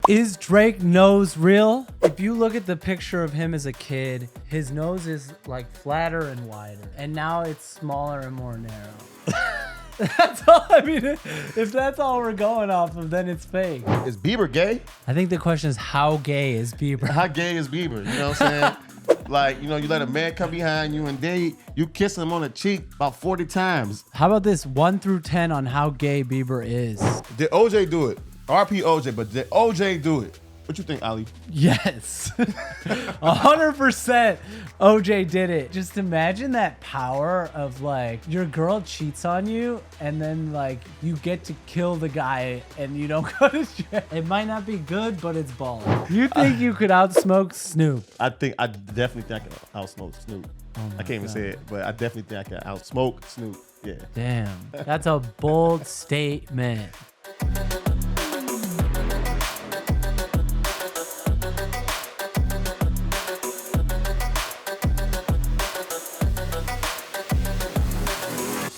Is Drake nose real? If you look at the picture of him as a kid, his nose is like flatter and wider. And now it's smaller and more narrow. That's all. I mean, if that's all we're going off of, then it's fake. Is Bieber gay? I think the question is, how gay is Bieber? How gay is Bieber? You know what I'm saying? Like, you know, you let a man come behind you and you kiss him on the cheek about 40 times. How about this 1 through 10 on how gay Bieber is? Did OJ do it? RP OJ, but did OJ do it? What you think, Ali? Yes. 100% OJ did it. Just imagine that power of like your girl cheats on you and then like you get to kill the guy and you don't go to jail. It might not be good, but it's baller. You think you could outsmoke Snoop? I definitely think I can outsmoke Snoop. I can't even say it, but I definitely think I can outsmoke Snoop. Yeah. Damn. That's a bold statement.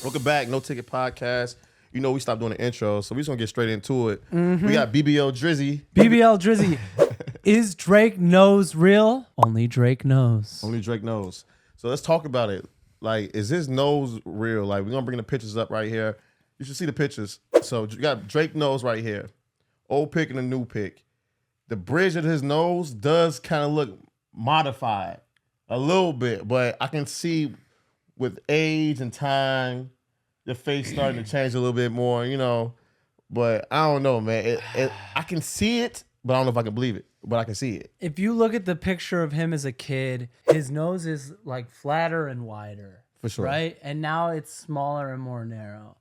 Welcome back, No Ticket Podcast. You know we stopped doing the intro, so we just gonna get straight into it. We got BBL Drizzy. BBL Drizzy. Is Drake nose real? Only Drake knows. Only Drake knows. So let's talk about it. Like, is his nose real? Like, we're gonna bring the pictures up right here. You should see the pictures. So you got Drake nose right here. Old pic and a new pic. The bridge of his nose does kind of look modified a little bit, but I can see with age and time, the face starting to change a little bit more, you know. But I don't know, man. I can see it, but I don't know if I can believe it. But I can see it. If you look at the picture of him as a kid, his nose is like flatter and wider. For sure. Right? And now it's smaller and more narrow.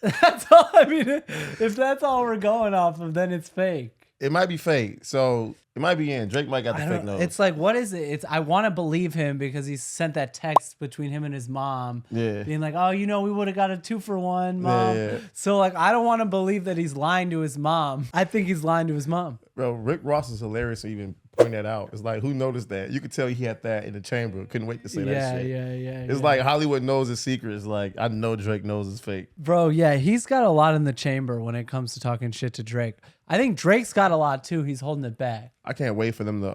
That's all. I mean, if that's all we're going off of, then it's fake. It might be fake. So it might be in. Drake might got the fake nose. It's like, what is it? I want to believe him because he sent that text between him and his mom. Yeah. Being like, oh, you know, we would have got a 2-for-1, mom. Yeah. So like, I don't want to believe that he's lying to his mom. I think he's lying to his mom. Bro, Rick Ross is hilarious to even point that out. It's like, who noticed that? You could tell he had that in the chamber. Couldn't wait to say that shit. Yeah. It's like Hollywood knows his secrets. Like, I know Drake knows it's fake. Bro, yeah, he's got a lot in the chamber when it comes to talking shit to Drake. I think Drake's got a lot too. He's holding it back. I can't wait for them to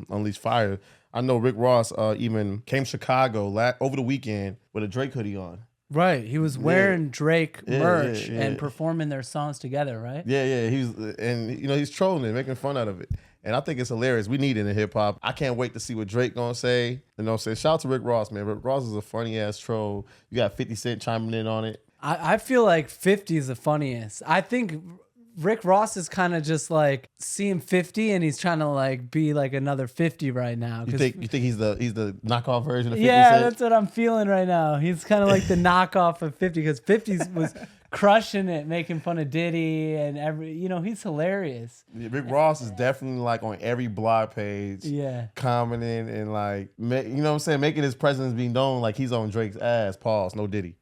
unleash fire. I know Rick Ross even came to Chicago over the weekend with a Drake hoodie on. Right. He was wearing Drake merch and performing their songs together, right? Yeah. He's trolling it, making fun out of it. And I think it's hilarious. We need it in hip hop. I can't wait to see what Drake gonna say. You know, shout out to Rick Ross, man. Rick Ross is a funny ass troll. You got 50 Cent chiming in on it. I feel like 50 is the funniest. I think Rick Ross is kind of just like seeing 50 and he's trying to like be like another 50 right now. You think he's the knockoff version of 50 Yeah, Cent? that's what I'm feeling right now. He's kind of like the knockoff of 50 because 50 was crushing it, making fun of Diddy and he's hilarious. Yeah, Rick Ross is definitely like on every blog page, commenting and like, you know what I'm saying, making his presence be known like he's on Drake's ass. Pause. No Diddy.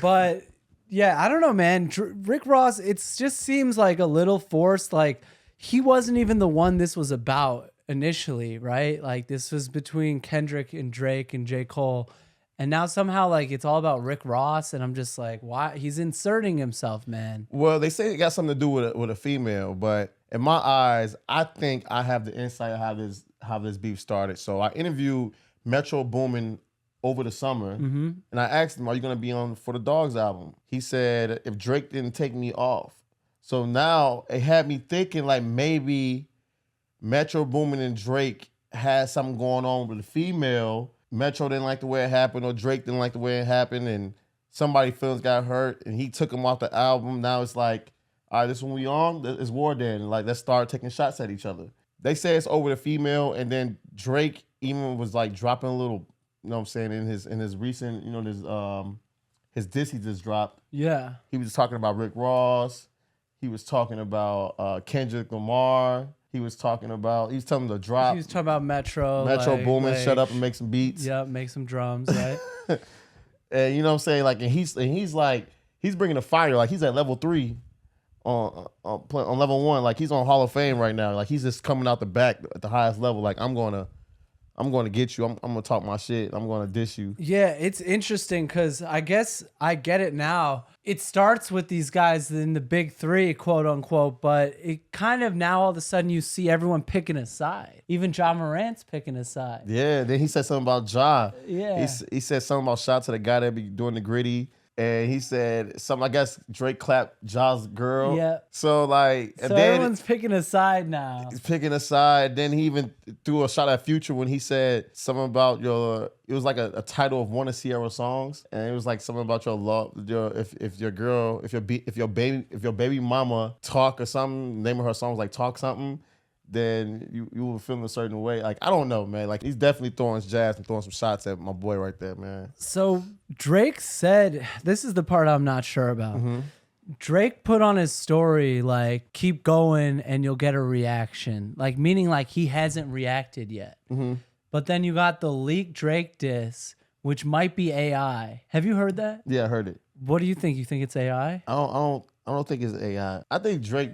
But yeah, I don't know, man. Rick Ross, it just seems like a little forced. Like he wasn't even the one this was about initially, right? Like this was between Kendrick and Drake and J. Cole. And now somehow like it's all about Rick Ross. And I'm just like, why? He's inserting himself, man. Well, they say it got something to do with a female, but in my eyes, I think I have the insight of how this beef started. So I interviewed Metro Boomin over the summer, and I asked him, are you going to be on for the Dogs album? He said, if Drake didn't take me off. So now it had me thinking like maybe Metro Boomin and Drake had something going on with a female. Metro didn't like the way it happened, or Drake didn't like the way it happened, and somebody's feelings got hurt, and he took him off the album. Now it's like, all right, this one we on, it's war then. Like, let's start taking shots at each other. They say it's over the female, and then Drake even was like dropping a little, you know what I'm saying, in his recent, you know, his diss he just dropped. Yeah. He was talking about Rick Ross. He was talking about Kendrick Lamar. He was telling him to drop. He was talking about Metro Boomin, shut up and make some beats. Yeah, make some drums, right? And you know what I'm saying? Like, and he's like, he's bringing the fire. Like, he's at level 3 on level 1. Like, he's on Hall of Fame right now. Like, he's just coming out the back at the highest level. Like, I'm gonna I'm going to get you. I'm going to talk my shit. I'm going to diss you. Yeah, it's interesting because I guess I get it now. It starts with these guys in the big three, quote unquote, but it kind of now all of a sudden you see everyone picking a side. Even Ja Morant's picking a side. Yeah, then he said something about Ja. Yeah. He said something about shout to the guy that be doing the gritty. And he said something, I guess Drake clapped Ja's girl. Yeah. So like, So everyone's picking a side now. He's picking a side. Then he even threw a shot at Future when he said something about it was like a title of one of Sierra's songs. And it was like something about your love, if your baby mama talk or something, name of her songs like Talk Something, then you will feel a certain way. Like, I don't know, man. Like, he's definitely throwing jabs and throwing some shots at my boy right there, man. So Drake said, this is the part I'm not sure about. Mm-hmm. Drake put on his story, like, keep going and you'll get a reaction. Like, meaning like he hasn't reacted yet. Mm-hmm. But then you got the leaked Drake diss, which might be AI. Have you heard that? Yeah, I heard it. What do you think? You think it's AI? I don't think it's AI. I think Drake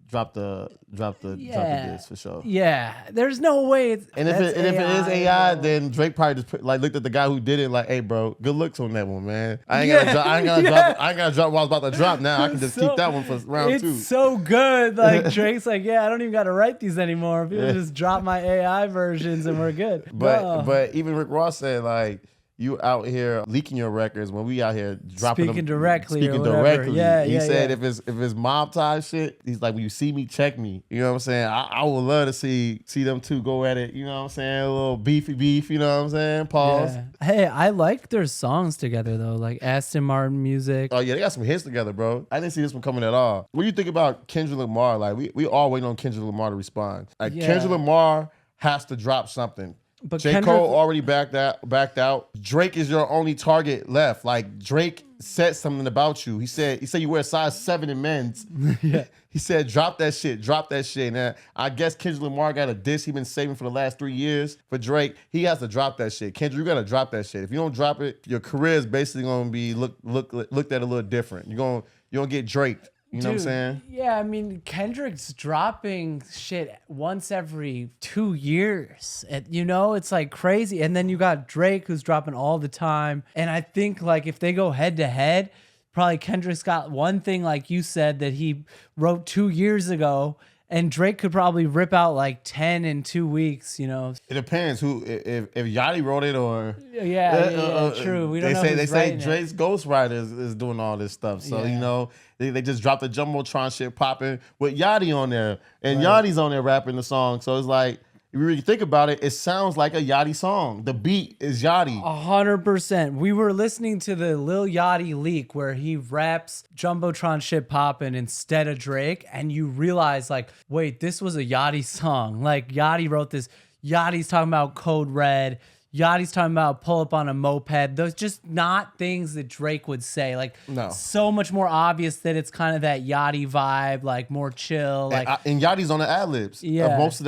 dropped the diss for sure. Yeah, there's no way it's. And if it is AI, then Drake probably just looked at the guy who did it like, "Hey, bro, good looks on that one, man. I ain't gotta drop what I was about to drop. Now I can just keep that one for round 2." It's so good. Like Drake's like, yeah, I don't even got to write these anymore. People just drop my AI versions and we're good. But even Rick Ross said like, you out here leaking your records when we out here dropping speaking them, directly. Yeah, he said yeah. if it's mob tie shit, he's like, when you see me, check me. You know what I'm saying? I would love to see them two go at it. You know what I'm saying? A little beefy beef. You know what I'm saying? Pause. Yeah. Hey, I like their songs together though, like Aston Martin music. Oh yeah, they got some hits together, bro. I didn't see this one coming at all. What do you think about Kendrick Lamar? Like we all waiting on Kendrick Lamar to respond. Like Kendrick Lamar has to drop something. But J. Cole already backed out. Drake is your only target left. Like, Drake said something about you. He said you wear size 7 in men's. Yeah. He said, drop that shit. Now, I guess Kendrick Lamar got a diss he been saving for the last 3 years for Drake. He has to drop that shit. Kendrick, you got to drop that shit. If you don't drop it, your career is basically going to be looked at a little different. You're going to get Draked. You know what I'm saying? Yeah, I mean, Kendrick's dropping shit once every 2 years. It's like crazy. And then you got Drake who's dropping all the time. And I think like if they go head to head, probably Kendrick's got one thing like you said that he wrote 2 years ago. And Drake could probably rip out like 10 in 2 weeks, It depends who if Yachty wrote it or true. We don't know. They say Drake's ghostwriter is doing all this stuff. So they just dropped the Jumbotron shit popping with Yachty on there, and Yachty's on there rapping the song. So it's like, if you really think about it, it sounds like a Yachty song. The beat is Yachty. 100%. We were listening to the Lil Yachty leak where he raps Jumbotron shit poppin' instead of Drake, and you realize like, wait, this was a Yachty song. Like Yachty wrote this. Yachty's talking about Code Red. Yachty's talking about pull up on a moped. Those just not things that Drake would say. Like, so much more obvious that it's kind of that Yachty vibe, like more chill. Like, and Yachty's on the ad libs. Yeah, most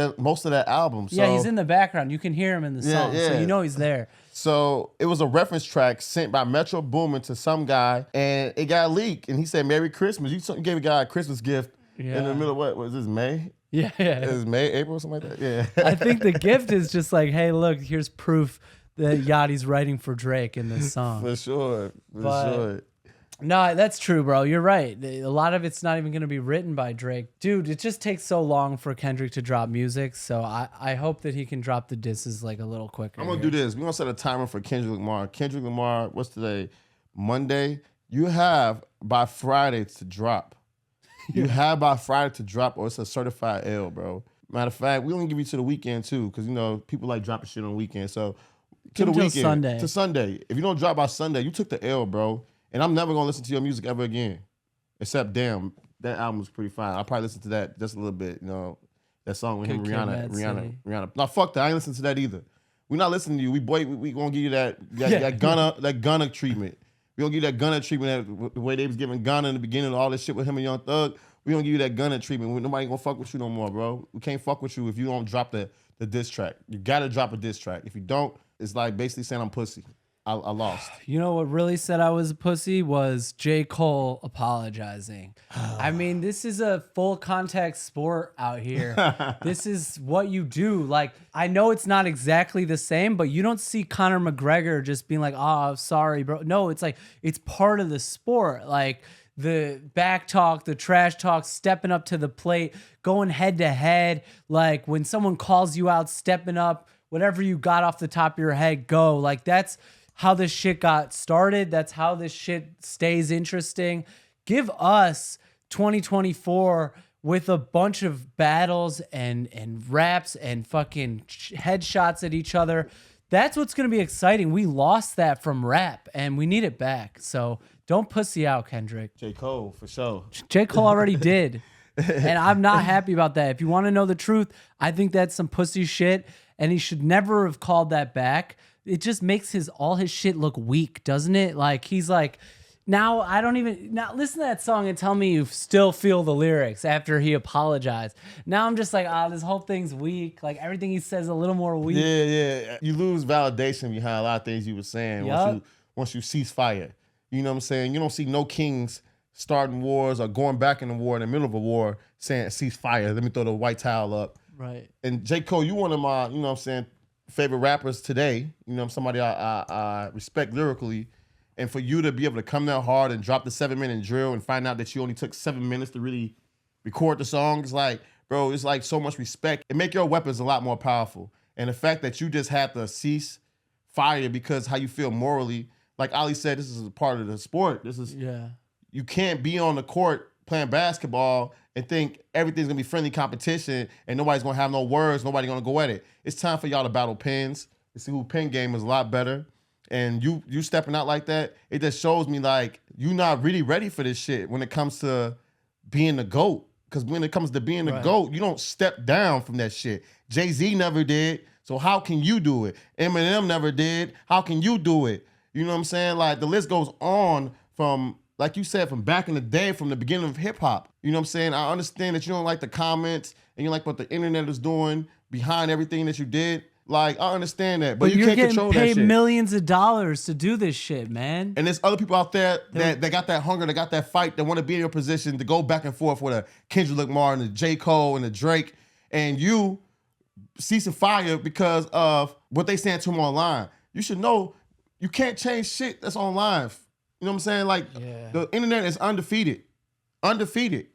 of that album. So. Yeah, he's in the background. You can hear him in the song, so you know he's there. So it was a reference track sent by Metro Boomin to some guy, and it got leaked. And he said, "Merry Christmas." You gave a guy a Christmas gift in the middle of what was this, May? Yeah. It was May, April, something like that. Yeah. I think the gift is just like, hey, look, here's proof that Yachty's writing for Drake in this song. For sure. Sure. No, that's true, bro. You're right. A lot of it's not even going to be written by Drake. Dude, it just takes so long for Kendrick to drop music, so I hope that he can drop the disses like a little quicker. I'm going to do this. We're going to set a timer for Kendrick Lamar. Kendrick Lamar, what's today? Monday. You have by Friday to drop. You have by Friday to drop, or it's a certified L, bro. Matter of fact, we only give you to the weekend, too, because, people like dropping shit on the weekend. So, to the weekend. Sunday. To Sunday. If you don't drop by Sunday, you took the L, bro. And I'm never going to listen to your music ever again. Except, damn, that album was pretty fine. I'll probably listen to that just a little bit, that song with him, Rihanna. No, fuck that. I ain't listen to that either. We're not listening to you. We going to give you that Gunna treatment. We gonna give you that Gunna treatment, the way they was giving Gunna in the beginning of all this shit with him and Young Thug. We gonna give you that Gunna treatment. Nobody gonna fuck with you no more, bro. We can't fuck with you if you don't drop the diss track. You gotta drop a diss track. If you don't, it's like basically saying I'm pussy. I lost. You know what really said I was a pussy was J. Cole apologizing. I mean, this is a full contact sport out here. This is what you do. Like, I know it's not exactly the same, but you don't see Conor McGregor just being like, oh, sorry, bro. No, it's like, it's part of the sport. Like, the back talk, the trash talk, stepping up to the plate, going head to head. Like, when someone calls you out, stepping up, whatever you got off the top of your head, go. Like, that's how this shit got started. That's how this shit stays interesting. Give us 2024 with a bunch of battles and raps and fucking headshots at each other. That's what's going to be exciting. We lost that from rap and we need it back. So don't pussy out, Kendrick. J. Cole, for sure. J. Cole already did. And I'm not happy about that. If you want to know the truth, I think that's some pussy shit. And he should never have called that back. It just makes all his shit look weak, doesn't it? Like, he's like, now listen to that song and tell me you still feel the lyrics after he apologized. Now I'm just like, this whole thing's weak. Like, everything he says a little more weak. Yeah. You lose validation behind a lot of things you were saying once you cease fire. You know what I'm saying? You don't see no kings starting wars or going back in the war in the middle of a war saying cease fire. Let me throw the white towel up. Right. And J. Cole, you one of my, you know what I'm saying, favorite rappers today. You know, somebody I respect lyrically. And for you to be able to come down hard and drop the 7-minute drill and find out that you only took 7 minutes to really record the song, it's like, bro, it's like so much respect. It make your weapons a lot more powerful. And the fact that you just had to cease fire because how you feel morally, like Ali said, this is a part of the sport. You can't be on the court playing basketball and think everything's gonna be friendly competition and nobody's gonna have no words, nobody gonna go at it. It's time for y'all to battle pens. To see who pen game is a lot better. And you stepping out like that, it just shows me like you not really ready for this shit when it comes to being the GOAT. Because when it comes to being the GOAT, you don't step down from that shit. Jay-Z never did, so how can you do it? Eminem never did, how can you do it? You know what I'm saying? Like, the list goes on from, like you said, from back in the day, from the beginning of hip-hop. You know what I'm saying? I understand that you don't like the comments and you like what the internet is doing behind everything that you did. Like, I understand that, but you can't control that shit. You're getting paid millions of dollars to do this shit, man. And there's other people out there that got that hunger, that got that fight, that want to be in your position to go back and forth with a Kendrick Lamar and a J. Cole and a Drake, and you ceasing fire because of what they saying to them online. You should know you can't change shit that's online. You know what I'm saying? Like, the internet is undefeated. Undefeated.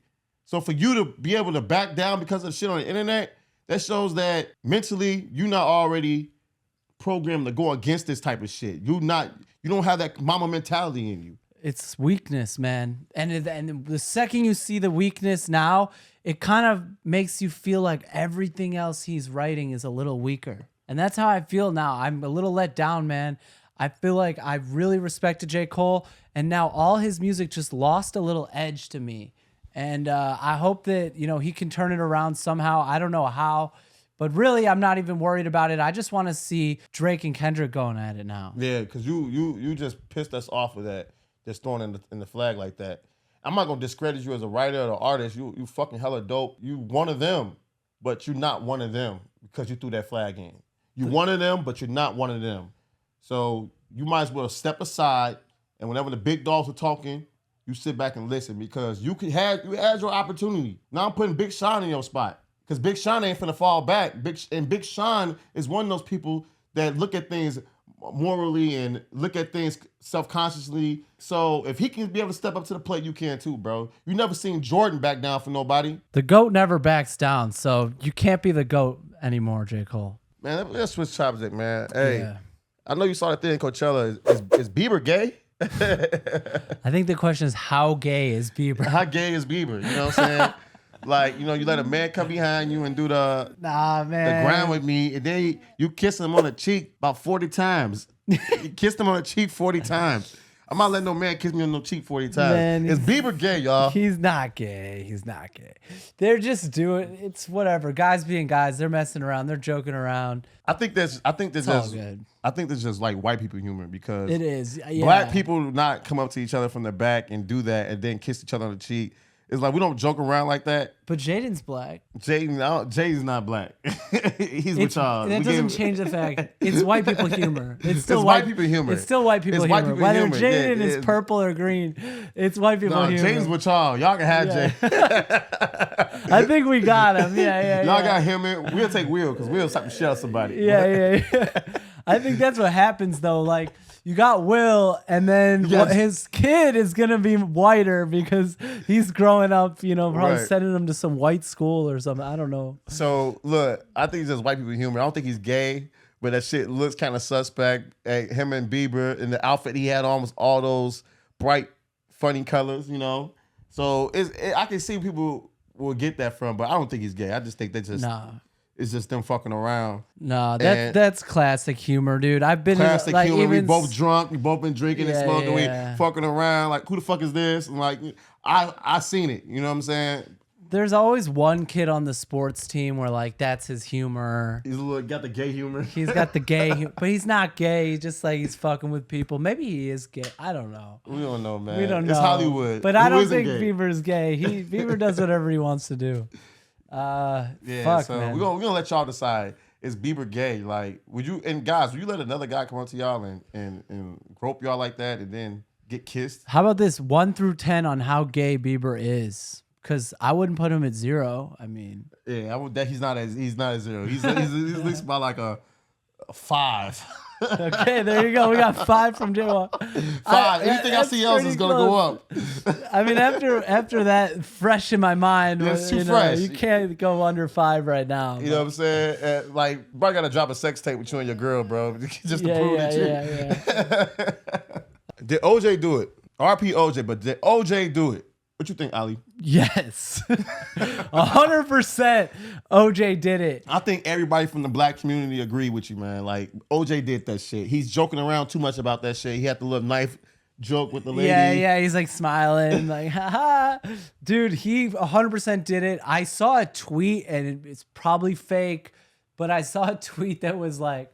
So for you to be able to back down because of the shit on the internet, that shows that mentally you're not already programmed to go against this type of shit. You don't have that mama mentality in you. It's weakness, man. And the second you see the weakness now, it kind of makes you feel like everything else he's writing is a little weaker. And that's how I feel now. I'm a little let down, man. I feel like I really respected J. Cole, and now all his music just lost a little edge to me. And I hope that, he can turn it around somehow. I don't know how, but really, I'm not even worried about it. I just want to see Drake and Kendrick going at it now. Yeah, because you just pissed us off with that, just throwing in the flag like that. I'm not going to discredit you as a writer or an artist. You fucking hella dope. You one of them, but you're not one of them because you threw that flag in. You one of them, but you're not one of them. So you might as well step aside, and whenever the big dogs are talking, you sit back and listen, because you had your opportunity. Now I'm putting Big Sean in your spot, because Big Sean ain't finna fall back. Big Sean is one of those people that look at things morally and look at things self-consciously. So if he can be able to step up to the plate, you can too, bro. You never seen Jordan back down for nobody. The GOAT never backs down, so you can't be the GOAT anymore, J. Cole. Man, let's switch topics, man. Hey, I know you saw the thing in Coachella. Is Bieber gay? I think the question is, how gay is Bieber? How gay is Bieber? You know what I'm saying? Like, you let a man come behind you and do the grind with me, and then you kiss him on the cheek about 40 times. You kissed him on the cheek 40 times. I'm not letting no man kiss me on no cheek 40 times. Man, is Bieber gay, y'all? He's not gay. He's not gay. They're just doing, it's whatever. Guys being guys, they're messing around, they're joking around. I think that's just like white people humor, because it is. Yeah. Black people do not come up to each other from the back and do that and then kiss each other on the cheek. It's like we don't joke around like that. But Jaden's black. Jaden's not black. He's with y'all. That doesn't change the fact. It's white people humor. It's still white people humor. It's still white people humor. Whether Jaden is purple or green, it's white people humor. Jaden's with y'all. Y'all can have Jaden. I think we got him. Yeah. Y'all got him in. We'll take Will because Will's like to shell somebody. Yeah. I think that's what happens though. Like, you got Will, and then his kid is gonna be whiter because he's growing up, probably sending him to some white school or something. I don't know. So look, I think it's just white people humor. I don't think he's gay, but that shit looks kind of suspect. Him and Bieber and the outfit he had, almost all those bright, funny colors, So I can see people will get that from, but I don't think he's gay. I just think they just It's just them fucking around. No, that's classic humor, dude. I've been classic humor. We both drunk. We both been drinking and smoking. We fucking around. Like, who the fuck is this? And like, I seen it. You know what I'm saying? There's always one kid on the sports team where like that's his humor. He's got the gay humor. He's got the gay, but he's not gay. He's just like he's fucking with people. Maybe he is gay. I don't know. We don't know, man. We don't know. It's Hollywood. But I don't think Bieber's gay. Bieber does whatever he wants to do. Fuck, so man. we're gonna let y'all decide. Is Bieber gay? Like, would you let another guy come up to y'all and grope y'all like that and then get kissed? How about this 1 through 10 on how gay Bieber is? Because I wouldn't put him at 0. I mean, yeah, I would. That he's not a 0. He's at least about like a 5. Okay, there you go. We got 5 from J-Wall. 5. Anything I see else is gonna go up. I mean, after that, fresh in my mind. It's too fresh. You can't go under 5 right now. You know what I'm saying? Like, bro, I gotta drop a sex tape with you and your girl, bro, just to prove that you. Did OJ do it? RP OJ, but did OJ do it? What you think, Ali? Yes. 100% OJ did it. I think everybody from the black community agree with you, man. Like, OJ did that shit. He's joking around too much about that shit. He had the little knife joke with the lady. Yeah, he's like smiling, like, haha. Dude, he 100% did it. I saw a tweet, and it's probably fake, but I saw a tweet that was like,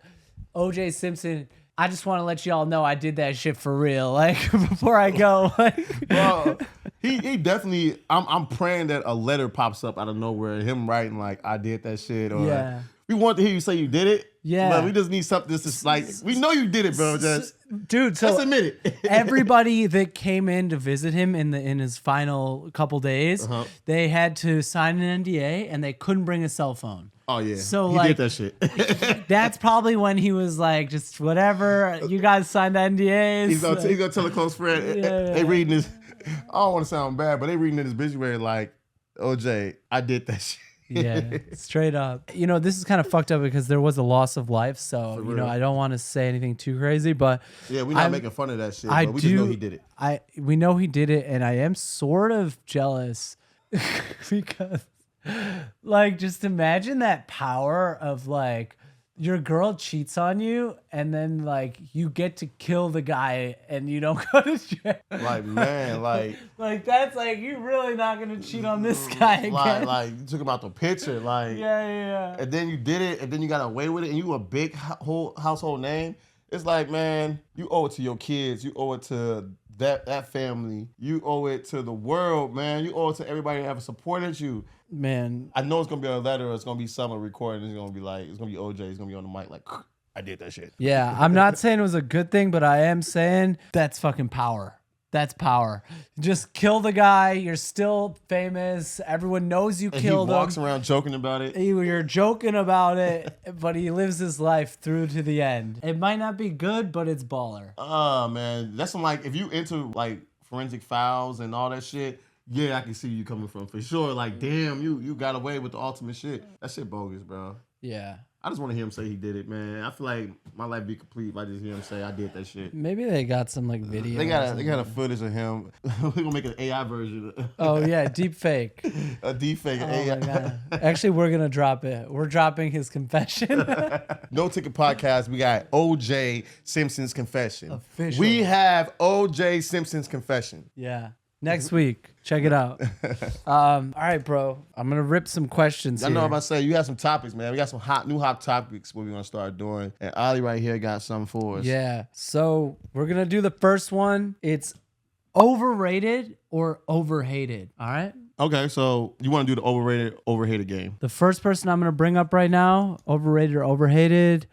OJ Simpson, I just want to let y'all know I did that shit for real. Like, before I go. Like, well, he definitely, I'm praying that a letter pops up out of nowhere, him writing like, I did that shit, or we want to hear you say you did it. Yeah. But we just need something that's like, we know you did it, bro. Just let's admit it. Everybody that came in to visit him in his final couple days, they had to sign an NDA and they couldn't bring a cell phone. Oh yeah, so he did that shit. That's probably when he was like, just whatever. You guys signed the NDAs. He's gonna tell a close friend. They reading this. I don't want to sound bad, but they reading in his obituary like, OJ, I did that shit. Yeah, straight up. This is kind of fucked up because there was a loss of life. So, I don't want to say anything too crazy, but yeah, we're not making fun of that shit. But we just know he did it. We know he did it, and I am sort of jealous because, like, just imagine that power of like your girl cheats on you, and then like you get to kill the guy, and you don't go to jail. Like, man, like that's like you really not gonna cheat on this guy again. Like you took him out the picture, like yeah. And then you did it, and then you got away with it, and you a big whole household name. It's like, man, you owe it to your kids, you owe it to that family, you owe it to the world, man. You owe it to everybody that have supported you. Man, I know it's gonna be a letter, or it's gonna be someone recording. It's gonna be OJ. It's gonna be on the mic like, I did that shit. Yeah, I'm not saying it was a good thing, but I am saying that's fucking power. That's power. Just kill the guy. You're still famous. Everyone knows you killed him. He walks around joking about it. You're joking about it, but he lives his life through to the end. It might not be good, but it's baller. Oh, man. That's like, if you into like forensic files and all that shit, yeah, I can see you coming from for sure. Like, damn, you got away with the ultimate shit. That shit bogus, bro. Yeah. I just want to hear him say he did it, man. I feel like my life be complete if I just hear him say I did that shit. Maybe they got some like video. They got a footage of him. We're gonna make an AI version. Oh yeah, deep fake. A deep fake AI. My God. Actually, we're gonna drop it. We're dropping his confession. No Ticket Podcast. We got OJ Simpson's confession. Official. We have OJ Simpson's confession. Yeah. Next week. Check it out. All right, bro. I'm going to rip some questions here. I know what I'm about to say. You have some topics, man. We got some new hot topics what we're going to start doing. And Ali right here got something for us. Yeah. So we're going to do the first one. It's overrated or overhated. All right? Okay, so you want to do the overrated, overhated game? The first person I'm gonna bring up right now, overrated or overhated,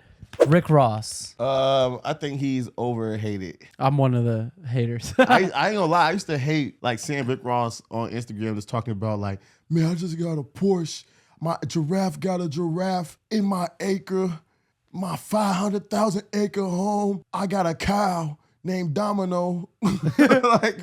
Rick Ross. I think he's overhated. I'm one of the haters. I ain't gonna lie. I used to hate like seeing Rick Ross on Instagram just talking about like, man, I just got a Porsche. My giraffe got a giraffe in my acre, my 500,000 acre home. I got a cow named Domino. Like,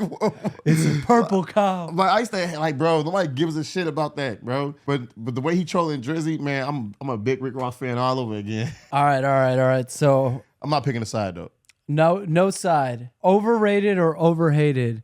It's a purple cow. but I used to like, bro, nobody gives a shit about that, bro. But the way he trolling Drizzy, man, I'm a big Rick Ross fan all over again. All right. So I'm not picking a side though. no side. Overrated or overhated,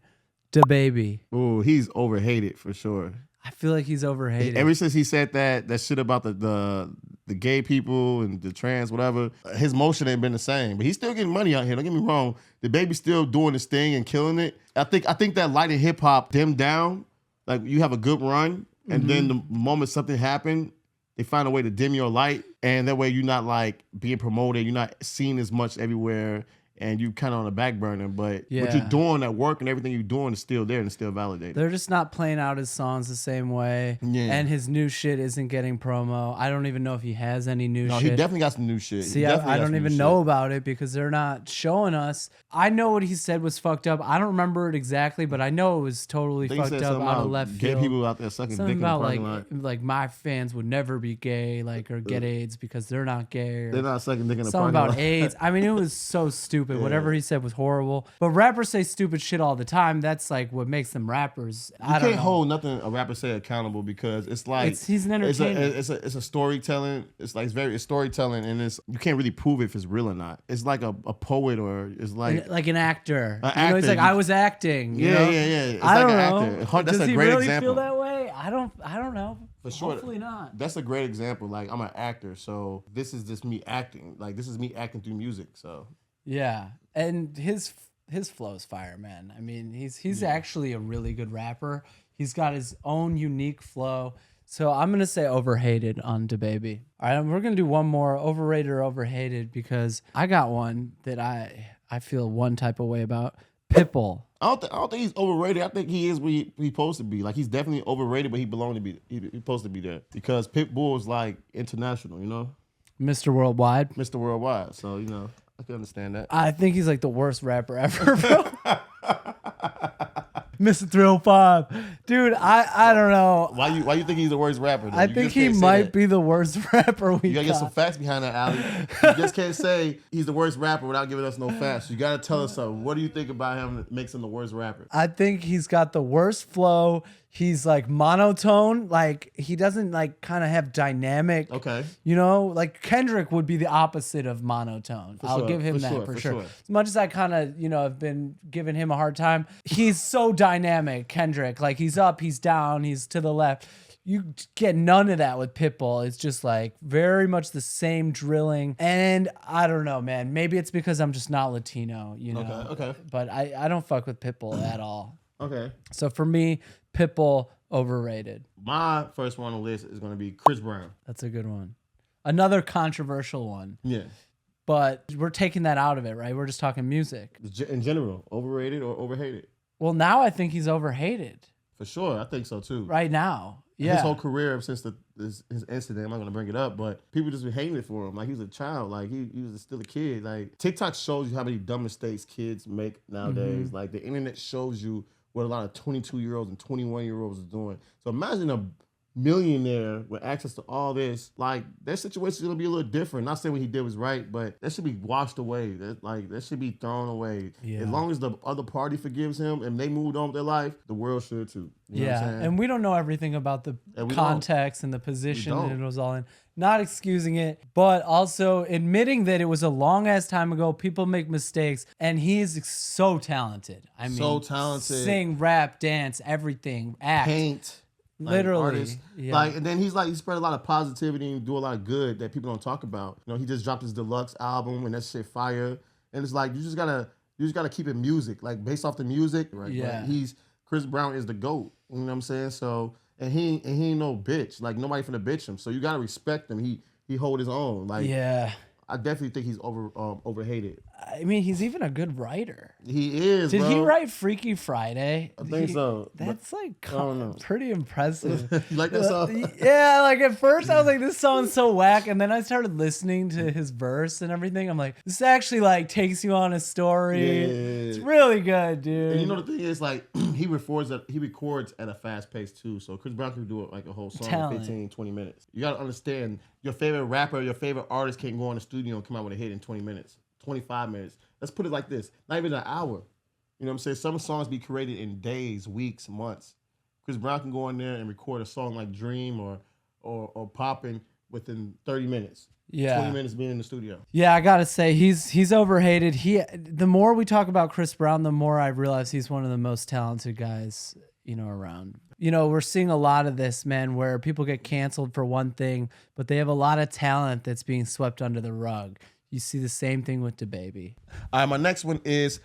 DaBaby. Ooh, he's overhated for sure. I feel like he's overhated. Ever since he said that shit about the gay people and the trans, whatever, his motion ain't been the same. But he's still getting money out here. Don't get me wrong. DaBaby's still doing his thing and killing it. I think that light in hip hop dimmed down. Like you have a good run, and then the moment something happened, they find a way to dim your light, and that way you're not like being promoted. You're not seen as much everywhere. And you kind of on the back burner, but what you're doing, that work and everything you're doing is still there and still validated. They're just not playing out his songs the same way. Yeah. And his new shit isn't getting promo. I don't even know if he has any new shit. No, he definitely got some new shit. See, I don't even know about it because they're not showing us. I know what he said was fucked up. I don't remember it exactly, but I know it was totally fucked up out of left field. Gay people out there sucking dick in the parking lot. Like my fans would never be gay, or get AIDS because they're not gay. Or they're not sucking dick in the parking lot. Something about AIDS. I mean, it was so stupid. Whatever he said was horrible. But rappers say stupid shit all the time. That's like what makes them rappers. You can't hold nothing a rapper say accountable because it's like he's an entertainer. It's a storytelling. It's storytelling, and you can't really prove if it's real or not. It's like a poet or it's like an actor. Actor. He's like, I was acting. Yeah. It's I don't know. Actor. That's Does a great really example. Feel that way? I don't know. For sure. Hopefully not. That's a great example. Like I'm an actor, so this is just me acting. Like this is me acting through music. So yeah, and his flow's fire, man. I mean, he's actually a really good rapper. He's got his own unique flow. So I'm gonna say overhated on DaBaby. All right, we're gonna do one more, overrated or overhated, because I got one that I feel one type of way about. Pitbull. I don't think he's overrated. I think he is where he's supposed to be. Like he's definitely overrated, but he belonged to be. He's supposed to be there because Pitbull is like international, you know. Mr. Worldwide. Mr. Worldwide. So you know, I can understand that. I think he's like the worst rapper ever, bro. Mr. 305. Dude, I don't know. Why you think he's the worst rapper? Though? I think he might be the worst rapper we You gotta get some facts behind that, Ali. You just can't say he's the worst rapper without giving us no facts. You gotta tell us something. What do you think about him that makes him the worst rapper? I think he's got the worst flow. He's like monotone. Like he doesn't like kind of have dynamic. Okay. You know, like Kendrick would be the opposite of monotone. I'll give him that for sure. As much as I kind of, have been giving him a hard time, he's so dynamic, Kendrick. Like he's up, he's down, he's to the left. You get none of that with Pitbull. It's just like very much the same drilling. And I don't know, man. Maybe it's because I'm just not Latino, Okay. But I don't fuck with Pitbull at all. Okay. So for me, Pitbull, overrated. My first one on the list is going to be Chris Brown. That's a good one. Another controversial one. Yeah. But we're taking that out of it, right? We're just talking music. In general, overrated or overhated? Well, now I think he's overhated. For sure. I think so, too. Right now. Yeah. His whole career since his incident, I'm not going to bring it up, but people just been hating it for him. Like, he was a child. Like, he was still a kid. Like, TikTok shows you how many dumb mistakes kids make nowadays. Mm-hmm. Like, the internet shows you what a lot of 22-year-olds and 21-year-olds are doing. So imagine a millionaire with access to all this. Like, their situation is going to be a little different. Not saying what he did was right, but that should be washed away. That should be thrown away. Yeah. As long as the other party forgives him and they moved on with their life, the world should too. You know what I'm saying? And we don't know everything about the context and the position that it was all in. Not excusing it, but also admitting that it was a long ass time ago. People make mistakes, and he is so talented. I mean, so talented. Sing, rap, dance, everything, act, paint, literally. Yeah. And then he spread a lot of positivity and do a lot of good that people don't talk about. He just dropped his deluxe album, and that shit fire. And it's like you just gotta keep it music, like based off the music, right? Yeah. Like Chris Brown is the GOAT. You know what I'm saying? So. And he ain't no bitch. Like nobody finna bitch him. So you gotta respect him. He hold his own. Like I definitely think he's overhated. I mean, he's even a good writer. He is. Did bro. he write Freaky Friday? I think so. That's like don't know. pretty impressive. You like that song? Yeah, like at first I was like, this song's so whack, and then I started listening to his verse and everything. I'm like, this actually like takes you on a story. Yeah. It's really good, dude. And you know the thing is, like, he records at a fast pace too. So Chris Brown can do it like a whole song in 15, 20 minutes. You gotta understand, your favorite rapper, your favorite artist can't go in the studio and come out with a hit in 20 minutes, 25 minutes. Let's put it like this: not even an hour. You know what I'm saying? Some songs be created in days, weeks, months. Chris Brown can go in there and record a song like Dream or Poppin' within 30 minutes. Yeah. 20 minutes being in the studio. Yeah, I gotta say he's overhated. The more we talk about Chris Brown, the more I realize he's one of the most talented guys, around. We're seeing a lot of this, man, where people get canceled for one thing, but they have a lot of talent that's being swept under the rug. You see the same thing with DaBaby. All right, my next one is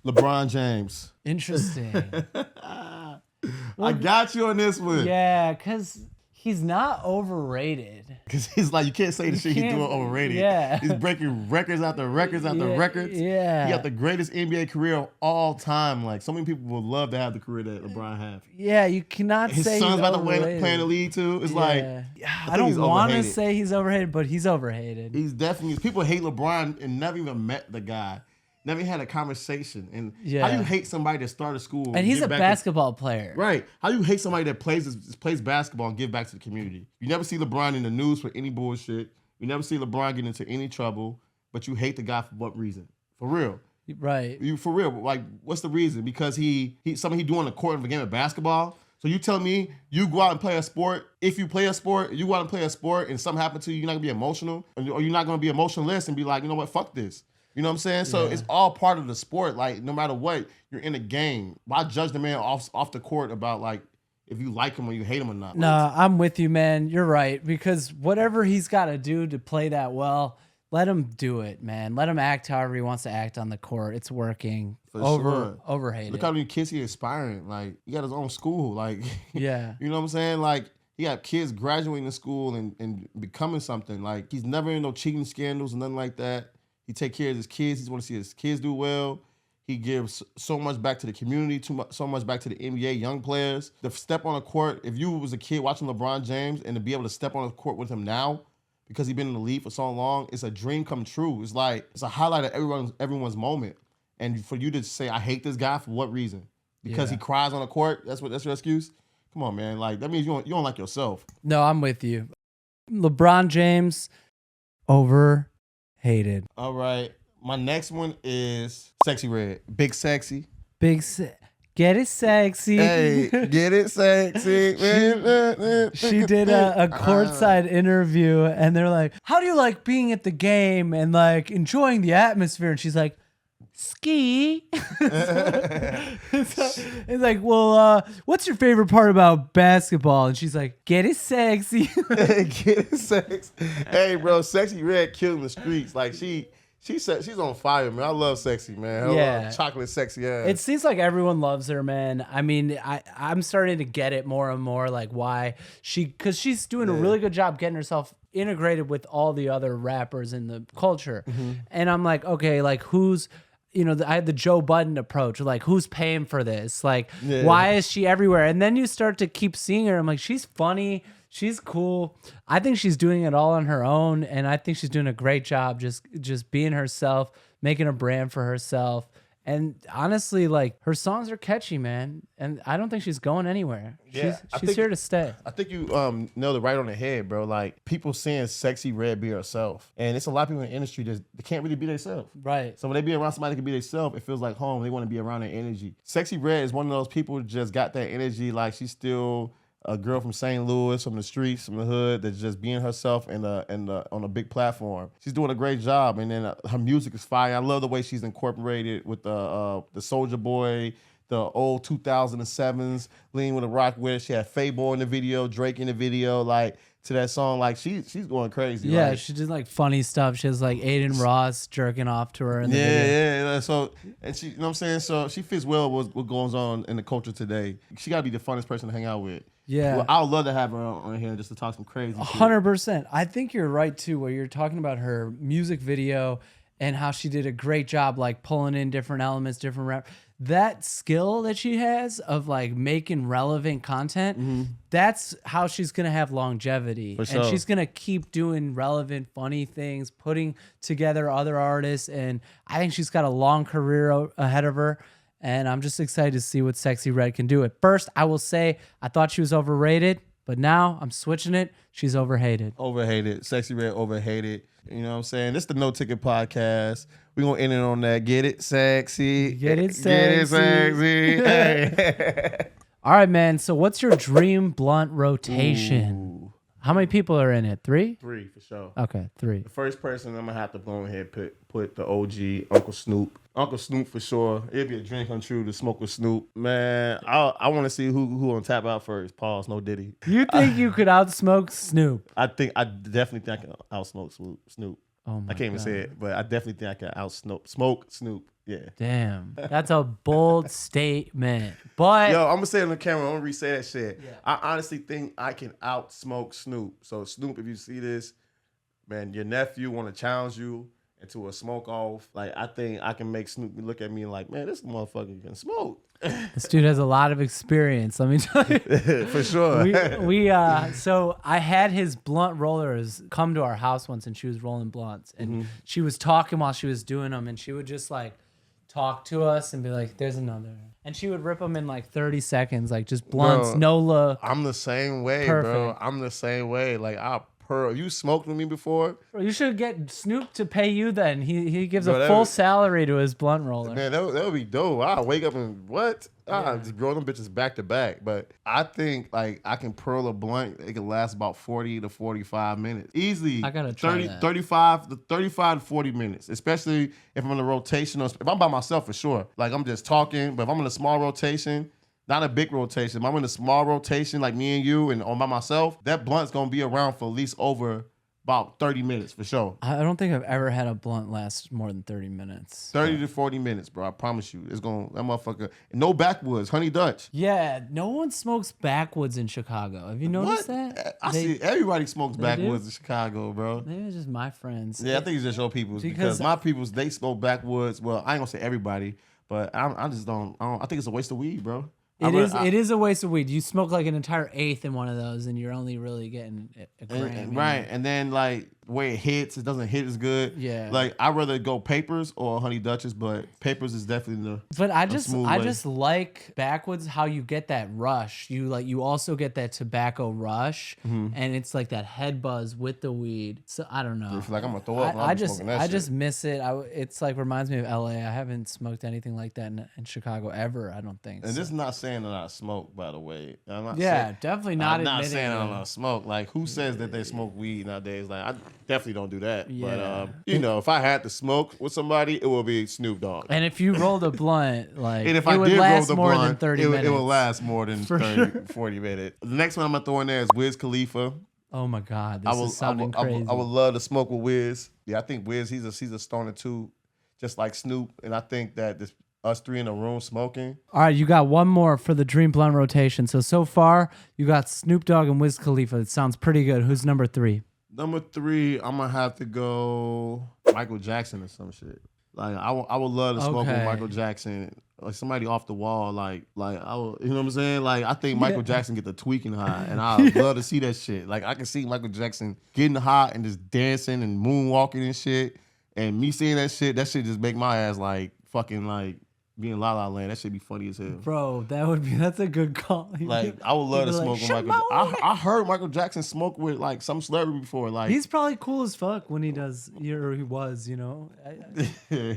LeBron James. Interesting. I got you on this one. Yeah, because he's not overrated. Because he's like, you can't say the shit he's doing overrated. Yeah. He's breaking records after records after records. Yeah. He got the greatest NBA career of all time. Like, so many people would love to have the career that LeBron has. Yeah, you cannot His say son's he's about to overrated. play in the league too. It's like, I don't want to say he's overhated, but he's overhated. He's definitely, people hate LeBron and never even met the guy. Never had a conversation. And how you hate somebody that started school and he's a basketball player. Right. How you hate somebody that plays basketball and give back to the community? You never see LeBron in the news for any bullshit. You never see LeBron get into any trouble, but you hate the guy for what reason? For real. Right. You for real. Like, what's the reason? Because something he doing on the court of a game of basketball. So you tell me you go out and play a sport. If you play a sport, you go out and play a sport and something happens to you, you're not gonna be emotional, or you're not gonna be emotionless and be like, you know what, fuck this. You know what I'm saying? So it's all part of the sport. Like, no matter what, you're in a game. Why judge the man off the court about, like, if you like him or you hate him or not? No, I'm with you, man. You're right. Because whatever he's got to do to play that well, let him do it, man. Let him act however he wants to act on the court. It's working. Overhated. Look how many kids he inspiring. Like, he got his own school. Like, yeah. You know what I'm saying? Like, he got kids graduating in school and becoming something. Like, he's never in no cheating scandals or nothing like that. He take care of his kids. He wants to see his kids do well. He gives so much back to the community, so much back to the NBA young players. The step on the court, if you was a kid watching LeBron James and to be able to step on the court with him now, because he's been in the league for so long, it's a dream come true. It's like, it's a highlight of everyone's moment. And for you to say, I hate this guy, for what reason? Because he cries on the court? That's your excuse? Come on, man. Like, that means you don't like yourself. No, I'm with you. LeBron James, overhated. All right. My next one is Sexy Red. Big Sexy. Get it sexy. Hey, get it sexy. She did a courtside interview and they're like, how do you like being at the game and like enjoying the atmosphere? And she's like, ski. It's like, well, what's your favorite part about basketball? And she's like, get it sexy. Get it sexy. Hey, bro, Sexy Red killing the streets. Like, she said she's on fire, man. I love Sexy, man. Chocolate sexy ass. It seems like everyone loves her, man. I mean, I'm starting to get it more and more, like why because she's doing a really good job getting herself integrated with all the other rappers in the culture. Mm-hmm. And I'm like, okay, like who's, I had the Joe Budden approach, like who's paying for this? Like, why is she everywhere? And then you start to keep seeing her. I'm like, she's funny. She's cool. I think she's doing it all on her own, and I think she's doing a great job just being herself, making a brand for herself. And honestly, like her songs are catchy, man. And I don't think she's going anywhere. Yeah, she's here to stay. I think you nailed it right on the head, bro. Like people saying Sexy Red be herself. And it's a lot of people in the industry that they can't really be themselves. Right. So when they be around somebody that can be themselves, it feels like home. They want to be around their energy. Sexy Red is one of those people who just got that energy. Like she's still a girl from St. Louis, from the streets, from the hood, that's just being herself and on a big platform. She's doing a great job, and then her music is fire. I love the way she's incorporated with the Soulja Boy, the old 2007s, Lean with a Rock with it. She had Fabo in the video, Drake in the video, like to that song. Like she's going crazy. Yeah, like, she did like funny stuff. She has like Aiden Ross jerking off to her in the video. Yeah. So, and she, you know what I'm saying? So she fits well with what goes on in the culture today. She got to be the funnest person to hang out with. Yeah. Well, I would love to have her on here just to talk some crazy 100%. I think you're right, too, where you're talking about her music video and how she did a great job like pulling in different elements, different rap. That skill that she has of like making relevant content, that's how she's gonna have longevity. For sure. And she's gonna keep doing relevant, funny things, putting together other artists, and I think she's got a long career ahead of her. And I'm just excited to see what Sexy Red can do. At first, I will say I thought she was overrated, but now I'm switching it. She's overhated. Overhated. Sexy Red overhated. You know what I'm saying? This is the No Ticket Podcast. We're going to end it on that. Get it sexy. Get it Get it sexy. sexy. Hey. All right, man. So what's your dream blunt rotation? Ooh. How many people are in it? 3? 3 for sure. Okay, 3. The first person I'm going to have to go ahead and put the OG, Uncle Snoop. Uncle Snoop for sure. It'd be a dream come true to smoke with Snoop. Man, I want to see who on tap out first. Pause, no Diddy. You think you could outsmoke Snoop? I definitely think I can outsmoke Snoop. Oh my I can't even say it, but I definitely think I can smoke Snoop. Yeah. Damn, that's a bold statement. But Yo, I'm gonna say it on the camera. I'm gonna re-say that shit. Yeah. I honestly think I can outsmoke Snoop. So Snoop, if you see this, man, your nephew want to challenge you into a smoke off. Like I think I can make Snoop look at me and like, man, this motherfucker can smoke. this dude has a lot of experience. Let me tell you. For sure. So I had his blunt rollers come to our house once, and she was rolling blunts, and she was talking while she was doing them, and she would just like talk to us and be like, "There's another," and she would rip them in like 30 seconds, like just blunts, Bro, no look. I'm the same way, Perfect. bro. I'm the same way. Like you smoked with me before? Bro, you should get Snoop to pay you then. He gives Bro, a full salary to his blunt roller. Man, that would be dope. I'll wake up and what? Just grow them bitches back to back. But I think like I can pearl a blunt. It can last about 40 to 45 minutes. Easily. I gotta try 30, that. 35 to 40 minutes. Especially if I'm in a rotation or if I'm by myself for sure. Like I'm just talking. But if I'm in a small rotation, not a big rotation. If I'm in a small rotation like me and you and on by myself, that blunt's gonna be around for at least over about 30 minutes for sure. I don't think I've ever had a blunt last more than 30 minutes. 30 to 40 minutes, bro. I promise you. It's going to, that motherfucker. No backwoods, honey Dutch. Yeah, no one smokes backwoods in Chicago. Have you noticed What? that? I see everybody smokes backwoods do? in Chicago, bro. Maybe it's just my friends. Yeah, I think it's just your people's because my people's, they smoke backwoods. Well, I ain't gonna say everybody, but I just don't, I think it's a waste of weed, bro. It is a waste of weed. You smoke like an entire eighth in one of those, and you're only really getting a gram. Right, and then like the way it hits, it doesn't hit as good. Yeah. Like I'd rather go papers or honey Dutchers, but papers is definitely the. But I just way. like backwoods how you get that rush. You also get that tobacco rush, and it's like that head buzz with the weed. So I don't know. I feel like I'm gonna throw up. I just miss it. It's like reminds me of LA. I haven't smoked anything like that in Chicago ever. I don't think. And this is not saying that I smoke, by the way. I'm not definitely not. I'm not admitting saying it. I don't smoke. Like, who says that they smoke weed nowadays? Like, I definitely don't do that. Yeah. But if I had to smoke with somebody, it would be Snoop Dogg. And if you rolled a blunt, like And if it I would did roll last the more blunt, than 30 minutes. it would last more than 40 minutes. The next one I'm gonna throw in there is Wiz Khalifa. Oh my God, this is sounding crazy. I would love to smoke with Wiz. Yeah, I think Wiz, he's a stoner too, just like Snoop. And I think that us three in a room smoking. All right, you got one more for the Dream Blunt rotation. So far, you got Snoop Dogg and Wiz Khalifa. It sounds pretty good. Who's number 3? Number 3, I'm gonna have to go Michael Jackson or some shit. Like I would love to smoke with Michael Jackson, like somebody off the wall. Like I would, you know what I'm saying? Like I think Michael Jackson get the tweaking high, and I would love to see that shit. Like I can see Michael Jackson getting hot and just dancing and moonwalking and shit. And me seeing that shit just make my ass like fucking like be in La La Land. That should be funny as hell. Bro, that's a good call. Like I would love to smoke with Michael. I heard Michael Jackson smoke with like some celebrity before. Like he's probably cool as fuck when he does, or he was, you know.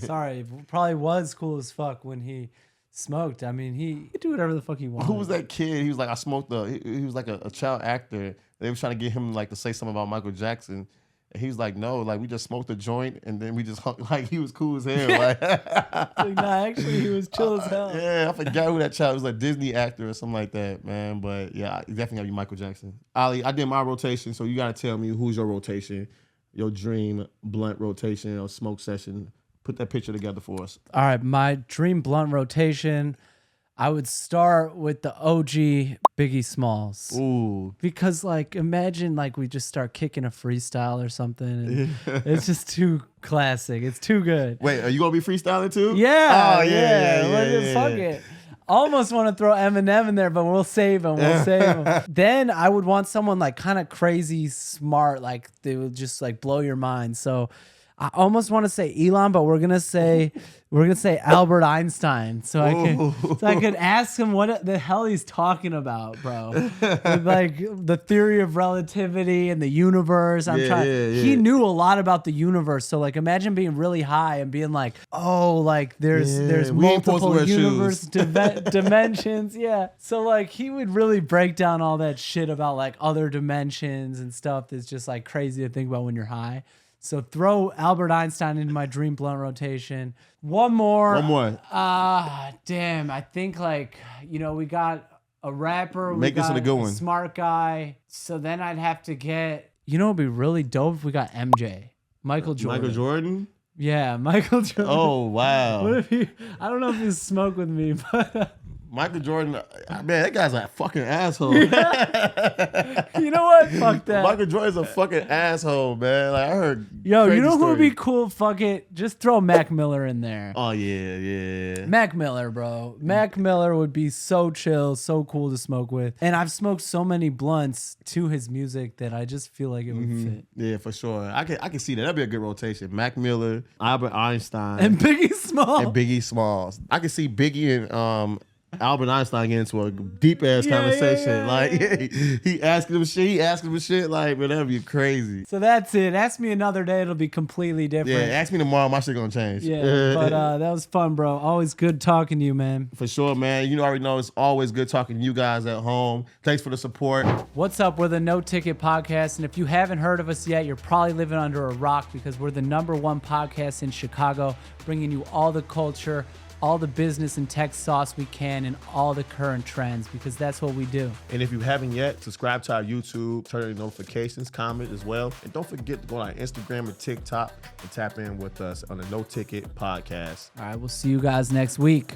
Sorry, probably was cool as fuck when he smoked. I mean, he could do whatever the fuck he wanted. Who was that kid? He was like, I smoked he was like a child actor. They were trying to get him like to say something about Michael Jackson. And he was like, no, like we just smoked a joint and then we just hung, like he was cool as hell. Like, nah, actually he was chill as hell. Yeah, I forgot who that child was, like a Disney actor or something like that, man. But yeah, definitely gotta be Michael Jackson. Ali, I did my rotation, so you gotta tell me who's your rotation, your dream blunt rotation or smoke session. Put that picture together for us. All right, my dream blunt rotation. I would start with the OG Biggie Smalls. Ooh. Because like imagine like we just start kicking a freestyle or something and it's just too classic. It's too good. Wait, are you gonna be freestyling too? Yeah. Oh yeah. Fuck it. Almost want to throw Eminem in there, but we'll save him. Then I would want someone like kind of crazy smart, like they would just like blow your mind. So I almost want to say Elon, but we're gonna say Albert Einstein, so I could ask him what the hell he's talking about, bro. With, like the theory of relativity and the universe. He knew a lot about the universe, so like imagine being really high and being like, oh, like there's multiple universe dimensions, yeah. So like he would really break down all that shit about like other dimensions and stuff that's just like crazy to think about when you're high. So throw Albert Einstein into my dream blunt rotation. One more. Damn. I think like, we got a rapper. Make this a good one. Smart guy. So then I'd have to get, it'd be really dope if we got MJ. Michael Jordan. Michael Jordan? Yeah, Michael Jordan. Oh, wow. What if I don't know if he's smoke with me, but... Michael Jordan, man, that guy's a fucking asshole. Yeah. You know what? Fuck that. Michael Jordan's a fucking asshole, man. Like I heard. Yo, you know who would be cool? Fuck it. Just throw Mac Miller in there. Oh yeah. Mac Miller, bro. Mac Miller would be so chill, so cool to smoke with. And I've smoked so many blunts to his music that I just feel like it would fit. Yeah, for sure. I can see that. That'd be a good rotation. Mac Miller, Albert Einstein, and Biggie Smalls. I can see Biggie and Albert Einstein get into a deep ass conversation. Yeah. Like he asking him shit, like whatever, you crazy. So that's it. Ask me another day, it'll be completely different. Yeah, ask me tomorrow, my shit gonna change. Yeah, but that was fun, bro. Always good talking to you, man. For sure, man. You already know it's always good talking to you guys at home. Thanks for the support. What's up? We're the No Ticket Podcast, and if you haven't heard of us yet, you're probably living under a rock because we're the #1 podcast in Chicago, bringing you all the culture, all the business and tech sauce we can, and all the current trends, because that's what we do. And if you haven't yet, subscribe to our YouTube, turn on notifications, comment as well. And don't forget to go on our Instagram and TikTok and tap in with us on the No Ticket Podcast. All right, we'll see you guys next week.